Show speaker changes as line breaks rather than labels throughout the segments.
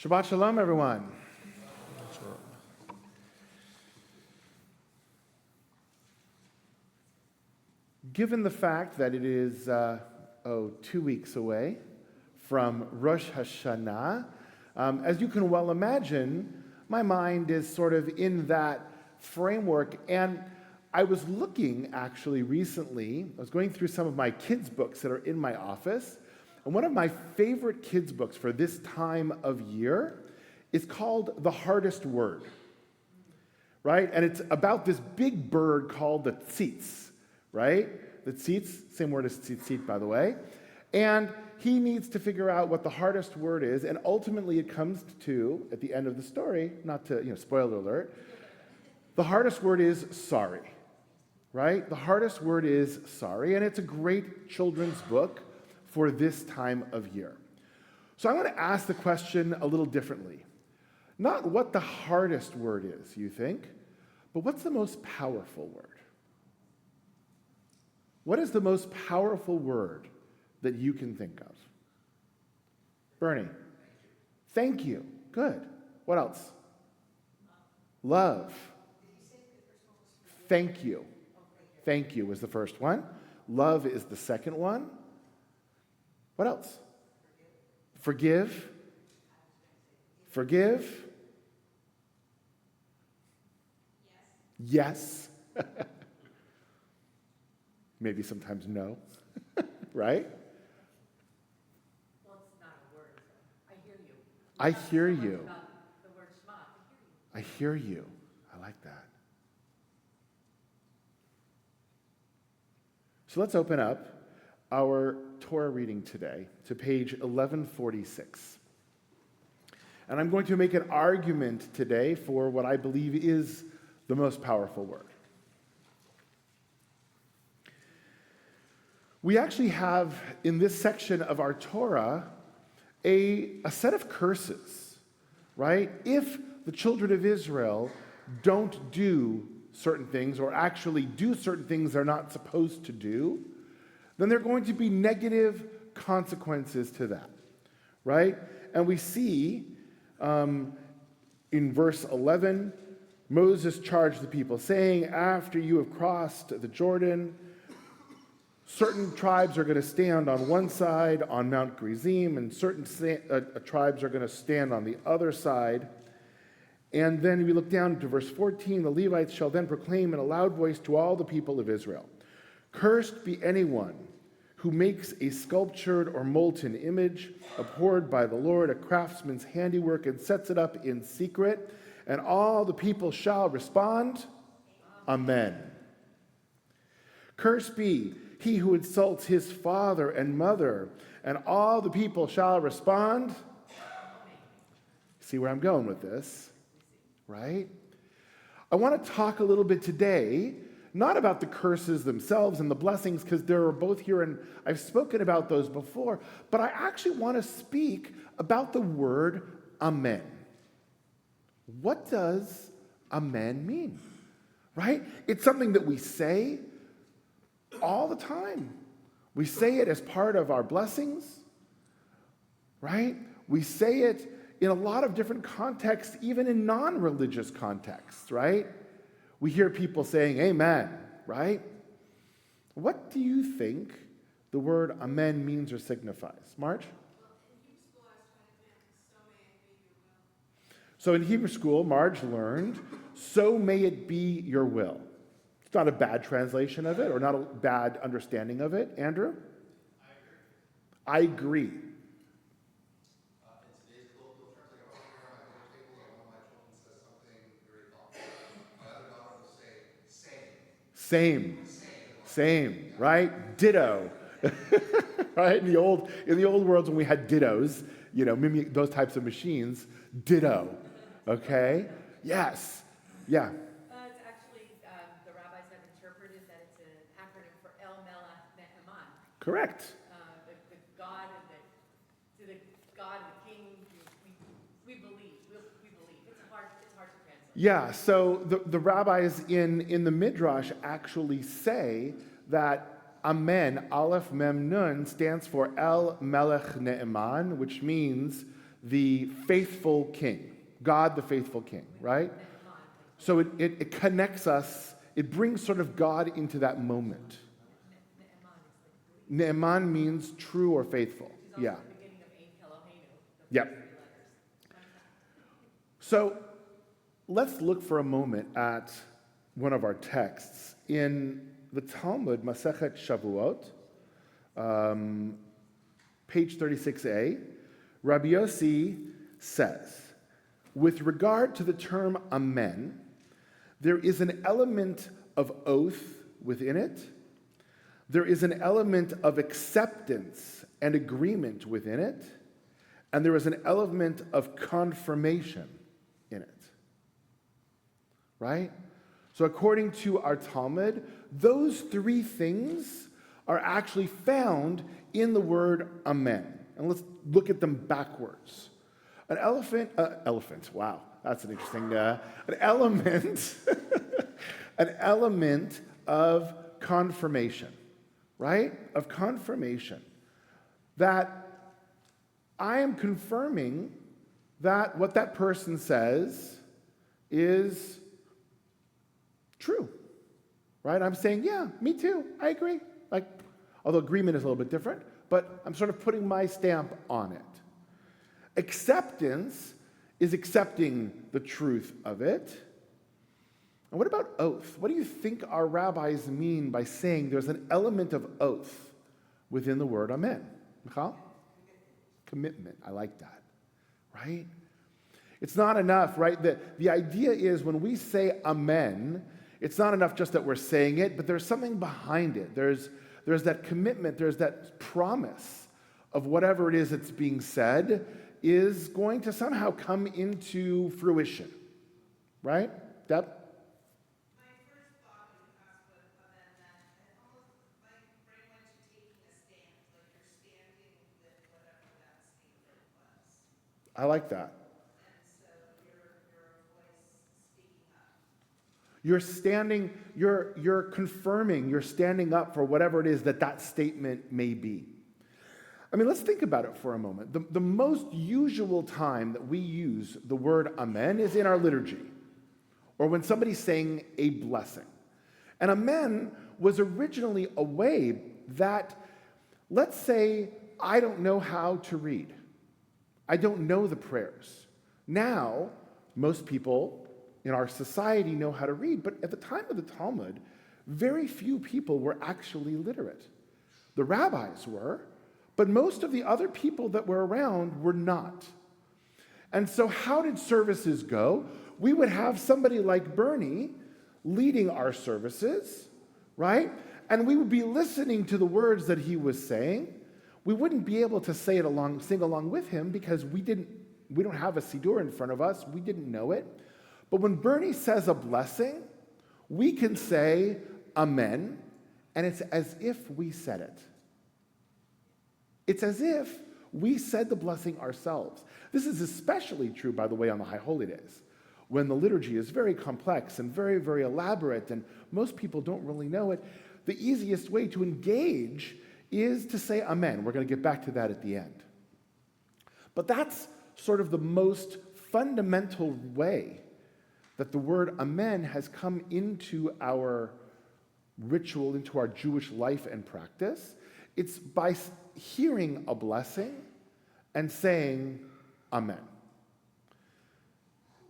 Shabbat Shalom, everyone. Given the fact that it is 2 weeks away from Rosh Hashanah, as you can well imagine, my mind is sort of in that framework. And I was looking actually recently, I was going through some of my kids' books that are in my office, and one of my favorite kids' books for this time of year is called The Hardest Word, right? And it's about this big bird called the tzitz, right? The tzitz, same word as tzitzit, by the way. And he needs to figure out what the hardest word is, and ultimately it comes to, at the end of the story, not to, spoiler alert, the hardest word is sorry, right? The hardest word is sorry, and it's a great children's book for this time of year. So I'm going to ask the question a little differently. Not what the hardest word is, you think, but what's the most powerful word? What is the most powerful word that you can think of? Bernie. Thank you. Good. What else? Love. Thank you. Thank you was the first one. Love is the second one. What else? Forgive. Forgive. Yes. Maybe sometimes no. Right?
Well, it's not a word. I hear you.
I hear you.
About the word Shema.
I hear you. I like that. So let's open up our Torah reading today to page 1146. And I'm going to make an argument today for what I believe is the most powerful word. We actually have, in this section of our Torah, a set of curses, right? If the children of Israel don't do certain things or actually do certain things they're not supposed to do, then there are going to be negative consequences to that, right? And we see in verse 11, Moses charged the people, saying, after you have crossed the Jordan, certain tribes are going to stand on one side on Mount Gerizim, and certain tribes are going to stand on the other side. And then we look down to verse 14, the Levites shall then proclaim in a loud voice to all the people of Israel, cursed be anyone who makes a sculptured or molten image, abhorred by the Lord, a craftsman's handiwork, and sets it up in secret. And all the people shall respond, Amen. Cursed be he who insults his father and mother, and all the people shall respond. See where I'm going with this, right? I want to talk a little bit today, not about the curses themselves and the blessings, because they're both here, and I've spoken about those before, but I actually want to speak about the word Amen. What does Amen mean, right? It's something that we say all the time. We say it as part of our blessings, right? We say it in a lot of different contexts, even in non-religious contexts, right? We hear people saying amen, right? What do you think the word amen means or signifies? Marge? So in Hebrew school, Marge learned, so may it be your will. It's not a bad translation of it or not a bad understanding of it. Andrew? I agree.
In today's colloquial terms, like if I'm here on my dinner table and one of my children says something very thoughtful, my other daughter will say, same.
Same, right? Ditto. Right? In the old worlds when we had dittos, those types of machines, ditto. Okay? Yes. Yeah.
It's actually, the rabbis have interpreted that it's an acronym for El Melech Ne'eman.
Correct.
The God and the God and the King. We believe. It's hard to translate.
Yeah. So the rabbis in the Midrash actually say that Amen, Aleph Mem Nun, stands for El Melech Ne'eman, which means the faithful king, God the faithful king, right? So it connects us, it brings sort of God into that moment. Ne'eman means true or faithful. Yeah.
The beginning of Ein Eloheinu, the
Yep.
first 3 letters.
So let's look for a moment at one of our texts. In the Talmud, Masechet Shavuot, page 36a, Rabbi Yossi says, with regard to the term amen, there is an element of oath within it. There is an element of acceptance and agreement within it. And there is an element of confirmation in it. Right? So according to our Talmud, those three things are actually found in the word amen. And let's look at them backwards. An elephant, wow, that's an interesting, an element, an element of confirmation, right? Of confirmation. That I am confirming that what that person says is true, right? I'm saying, yeah, me too, I agree. Like, although agreement is a little bit different, but I'm sort of putting my stamp on it. Acceptance is accepting the truth of it. And what about oath? What do you think our rabbis mean by saying there's an element of oath within the word amen? Michal? Commitment. I like that, right? It's not enough, right? The idea is when we say amen, it's not enough just that we're saying it, but there's something behind it. There's that commitment, there's that promise of whatever it is that's being said is going to somehow come into fruition, right? Deb?
My first thought when you asked what amen meant, it almost my brain went to taking a stand, like you're standing with whatever that statement was.
I like that.
And so your voice speaking up.
You're standing, you're confirming, you're standing up for whatever it is that statement may be. I mean, let's think about it for a moment. The most usual time that we use the word amen is in our liturgy, or when somebody's saying a blessing. And amen was originally a way that, let's say, I don't know how to read. I don't know the prayers. Now, most people in our society know how to read, but at the time of the Talmud, very few people were actually literate. The rabbis were, but most of the other people that were around were not. And so how did services go? We would have somebody like Bernie leading our services, right? And we would be listening to the words that he was saying. We wouldn't be able to sing along with him because we don't have a siddur in front of us. We didn't know it. But when Bernie says a blessing, we can say amen, and it's as if we said it. It's as if we said the blessing ourselves. This is especially true, by the way, on the High Holy Days, when the liturgy is very complex and very, very elaborate, and most people don't really know it. The easiest way to engage is to say amen. We're going to get back to that at the end. But that's sort of the most fundamental way that the word amen has come into our ritual, into our Jewish life and practice. It's by hearing a blessing and saying amen.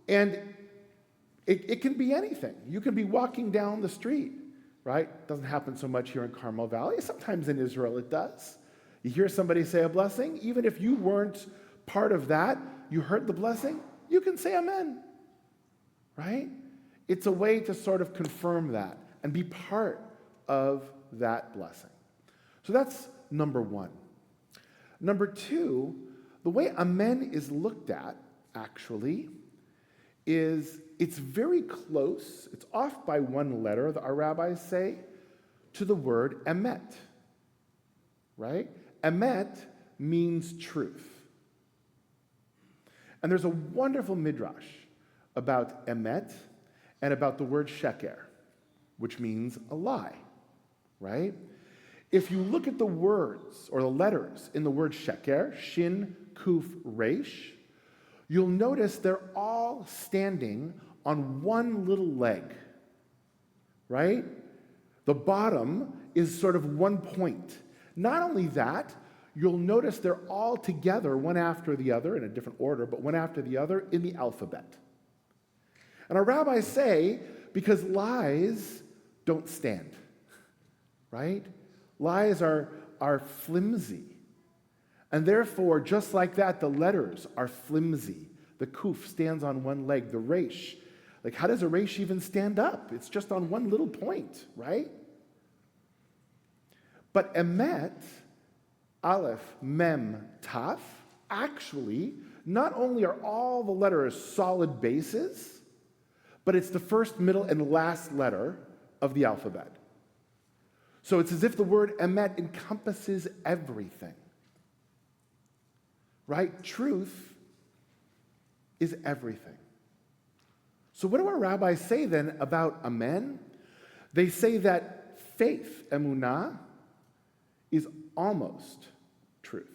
And it can be anything. You can be walking down the street, right? Doesn't happen so much here in Carmel Valley. Sometimes in Israel it does. You hear somebody say a blessing, even if you weren't part of that, you heard the blessing, you can say amen, right? It's a way to sort of confirm that and be part of that blessing. So that's number one. Number two, the way amen is looked at, actually, is it's very close, it's off by one letter, our rabbis say, to the word emet, right? Emet means truth. And there's a wonderful midrash about emet and about the word sheker, which means a lie, right? If you look at the words or the letters in the word sheker, shin, kuf, resh, you'll notice they're all standing on one little leg, right? The bottom is sort of one point. Not only that, you'll notice they're all together, one after the other, in a different order, but one after the other in the alphabet. And our rabbis say, because lies don't stand, right? Lies are flimsy. And therefore, just like that, the letters are flimsy. The kuf stands on one leg. The resh, like how does a resh even stand up? It's just on one little point, right? But emet, aleph, mem, taf, actually, not only are all the letters solid bases, but it's the first, middle, and last letter of the alphabet. So it's as if the word emet encompasses everything. Right? Truth is everything. So what do our rabbis say then about amen? They say that faith, emunah, is almost truth,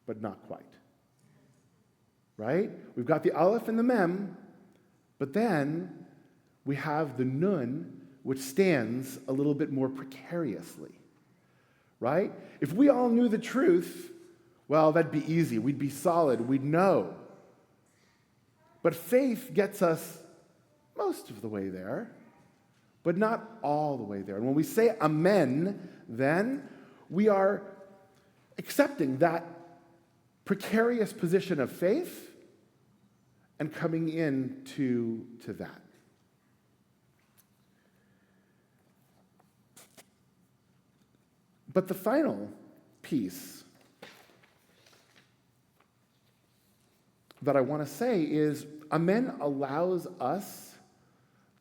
but not quite. Right? We've got the aleph and the mem, but then we have the nun, which stands a little bit more precariously. Right? If we all knew the truth, well, that'd be easy. We'd be solid. We'd know. But faith gets us most of the way there, but not all the way there. And when we say amen, then we are accepting that precarious position of faith and coming into that. But the final piece that I want to say is amen allows us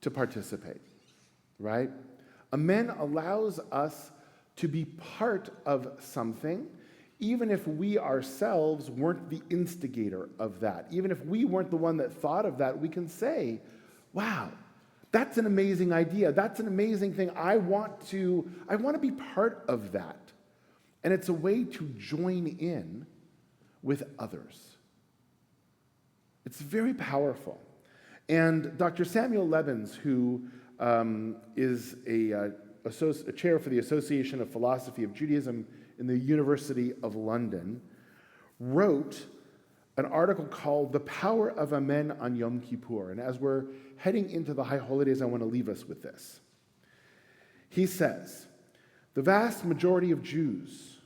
to participate, right? Amen allows us to be part of something, even if we ourselves weren't the instigator of that. Even if we weren't the one that thought of that, we can say, wow, that's an amazing idea. That's an amazing thing. I want to be part of that. And it's a way to join in with others. It's very powerful. And Dr. Samuel Lebens, who is a chair for the Association of Philosophy of Judaism in the University of London, wrote an article called The Power of Amen on Yom Kippur. And as we're heading into the High Holidays, I want to leave us with this. He says, the vast majority of Jews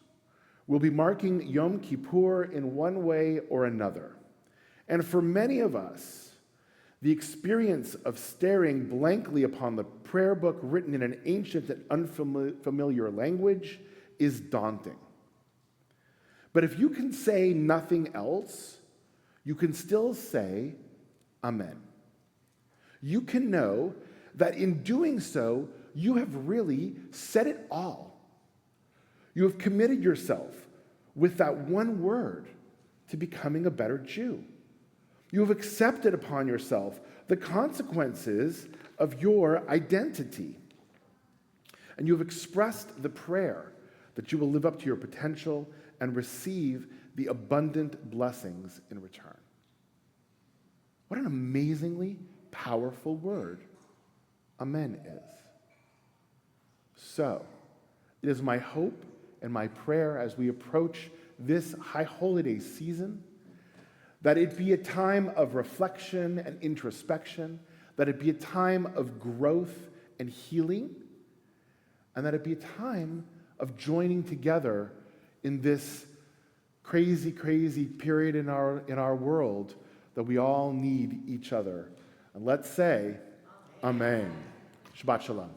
will be marking Yom Kippur in one way or another. And for many of us, the experience of staring blankly upon the prayer book written in an ancient and unfamiliar language is daunting. But if you can say nothing else, you can still say amen. You can know that in doing so, you have really said it all. You have committed yourself with that one word to becoming a better Jew. You have accepted upon yourself the consequences of your identity. And you have expressed the prayer that you will live up to your potential and receive the abundant blessings in return. What an amazingly powerful word amen is. So, it is my hope and my prayer as we approach this high holiday season that it be a time of reflection and introspection, that it be a time of growth and healing, and that it be a time of joining together in this crazy, crazy period in our world that we all need each other. And let's say, Amen. Shabbat Shalom.